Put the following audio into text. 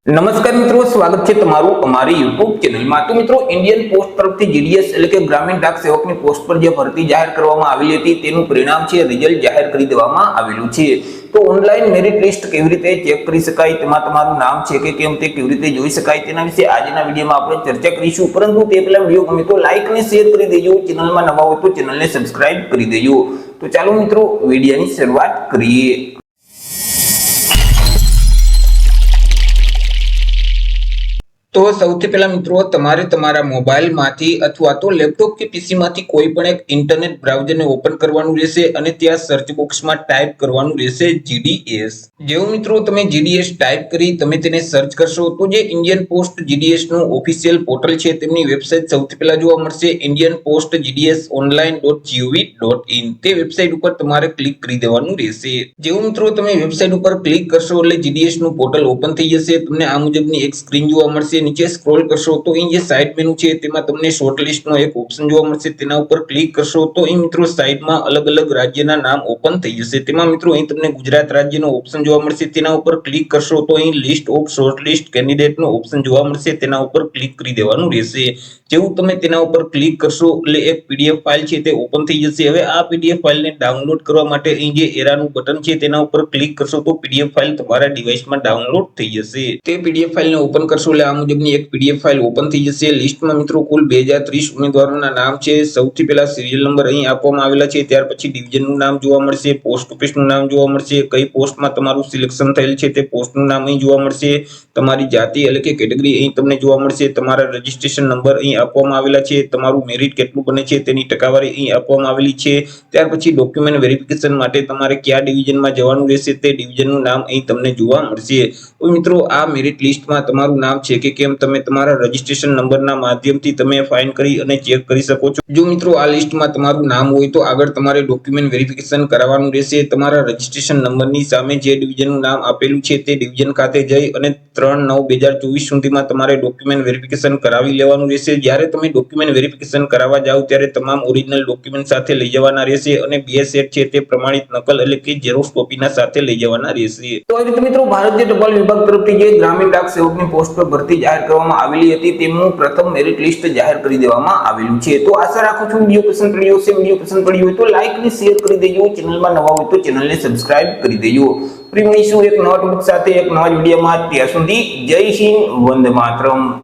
નમસ્કાર મિત્રો, સ્વાગત છે તમારું અમારી YouTube ચેનલમાં। તો મિત્રો, ઇન્ડિયન પોસ્ટ તરફથી જીડીએસ એટલે કે ગ્રામીણ ડાક સેવકની પોસ્ટ પર જે ભરતી જાહેર કરવામાં આવેલી હતી તેનું પરિણામ છે રિઝલ્ટ જાહેર કરી દેવામાં આવેલું છે। તો ઓનલાઈન મેરિટ લિસ્ટ કેવી રીતે ચેક કરી શકાય, તેમાં તમારું નામ છે કે કેમ તે કેવી રીતે જોઈ શકાય તેના વિશે આજના વિડીયોમાં આપણે ચર્ચા કરીશું। પરંતુ તે પહેલા વિડીયો ગમે તો લાઈક અને શેર કરી દેજો, ચેનલમાં નવા હોય તો ચેનલને સબસ્ક્રાઇબ કરી દેજો। તો ચાલો મિત્રો, વિડીયોની શરૂઆત કરીએ। તો સૌથી પહેલા મિત્રો, તમારે તમારા મોબાઈલમાંથી અથવા તો લેપટોપ કે પીસી માંથી કોઈ પણ એક ઇન્ટરનેટ બ્રાઉઝરને ઓપન કરવાનું રહેશે અને ત્યાં સર્ચ બોક્સમાં ટાઈપ કરવાનું રહેશે જીડીએસ। જેવું મિત્રો તમે જીડીએસ ટાઈપ કરી તમે તેને સર્ચ કરશો તો જે ઇન્ડિયન પોસ્ટ જીડીએસ નું ઓફિશિયલ પોર્ટલ છે તેમની વેબસાઇટ સૌથી પહેલા જોવા મળશે ઇન્ડિયન પોસ્ટ જીડીએસ online.gov.in। તે વેબસાઇટ ઉપર તમારે ક્લિક કરી દેવાનું રહેશે। જેવું મિત્રો તમે વેબસાઇટ ઉપર ક્લિક કરશો એટલે જીડીએસ નું પોર્ટલ ઓપન થઈ જશે। તમને આ મુજબની એક સ્ક્રીન જોવા મળશે। નીચે સ્ક્રોલ કરશો તો અહીં જે સાઇડ મેનુ છે તેમાં તમને શોર્ટલિસ્ટ નો એક ઓપ્શન જોવા મળશે, તેના ઉપર ક્લિક કરશો તો અહીં મિત્રો સાઇડમાં અલગ અલગ રાજ્યના નામ ઓપન થઈ જશે। તેમાં મિત્રો અહીં તમને ગુજરાત રાજ્યનો ઓપ્શન જોવા મળશે, તેના ઉપર ક્લિક કરશો તો અહીં લિસ્ટ ઓફ શોર્ટલિસ્ટ કેન્ડિડેટ નો ઓપ્શન જોવા મળશે, તેના ઉપર ક્લિક કરી દેવાનું રહેશે। જેવું તમે તેના ઉપર ક્લિક કરશો એટલે એક પીડીએફ ફાઇલ છે તે ઓપન થઈ જશે। હવે આ પીડીએફ ફાઇલને ડાઉનલોડ કરવા માટે અહીં જે એરાનું બટન છે તેના ઉપર ક્લિક કરશો તો પીડીએફ ફાઇલ તમારા ડિવાઇસમાં ડાઉનલોડ થઈ જશે। તે પીડીએફ ફાઇલને ઓપન કરશો એટલે આ મુજબની એક પીડીએફ ફાઇલ ઓપન થઈ જશે। લિસ્ટમાં મિત્રો કુલ 2030 ઉમેદવારોના નામ છે। સૌથી પહેલા સિરિયલ નંબર અહીં આપવામાં આવેલા છે, ત્યાર પછી ડિવિઝનનું નામ જોવા મળશે, પોસ્ટ ઓફિસનું નામ જોવા મળશે, કઈ પોસ્ટમાં તમારું સિલેક્શન થયેલ છે તે પોસ્ટનું નામ અહીં જોવા મળશે, તમારી જાતિ એટલે કે કેટેગરી અહીં તમને જોવા મળશે, તમારા રજિસ્ટ્રેશન નંબર અહીં આપવામાં આવેલા છે, તમારું મેરિટ કેટલું બને છે તેની ટકાવારી અહીં આપવામાં આવેલી છે। ત્યાર પછી ડોક્યુમેન્ટ વેરિફિકેશન માટે તમારે કયા ડિવિઝનમાં જવાનું રહેશે તે ડિવિઝનનું નામ અહીં તમને જોવા મળશે। તો મિત્રો આ મેરિટ લિસ્ટમાં તમારું નામ છે કે કેમ તમે તમારા રજિસ્ટ્રેશન નંબરના માધ્યમથી તમે ફાઇન્ડ કરી અને ચેક કરી શકો છો। જો મિત્રો આ લિસ્ટમાં તમારું નામ હોય તો આગળ તમારે ડોક્યુમેન્ટ વેરિફિકેશન કરાવવાનું રહેશે। તમારા રજિસ્ટ્રેશન નંબરની સામે જે ડિવિઝનનું નામ આપેલું છે તે ડિવિઝન ખાતે જઈ અને 3/9/2024 સુધીમાં તમારે ડોક્યુમેન્ટ વેરિફિકેશન કરાવી લેવાનું રહેશે। જ્યારે તમે ડોક્યુમેન્ટ વેરિફિકેશન કરાવવા જાઓ ત્યારે તમામ ઓરિજિનલ ડોક્યુમેન્ટ સાથે લઈ જવાના રહેશે અને બે સેટ છે તે પ્રમાણિત નકલ એટલે કે ઝેરોક્સ કોપીના સાથે લઈ જવાના રહેશે। તો આ રીતે મિત્રો ભારતીય ટપાલ વિભાગ તરફથી જે ગ્રામીણ ડાક સેવકની પોસ્ટ પર ભરતી જાહેર કરવામાં આવેલી હતી તેમનું પ્રથમ મેરિટ લિસ્ટ જાહેર કરી દેવામાં આવેલું છે। તો આશા રાખું છું વિડીયો પસંદ પડ્યો હશે। વિડીયો પસંદ પડ્યો હોય તો લાઈક અને શેર કરી દેજો, ચેનલમાં નવા હોય તો ચેનલને સબસ્ક્રાઇબ કરી દેજો। ફરી મળીશું એક નવા ટોપિક સાથે એક નવા વિડીયોમાં। ત્યાં સુધી જય હિન્દ, વંદે માતરમ।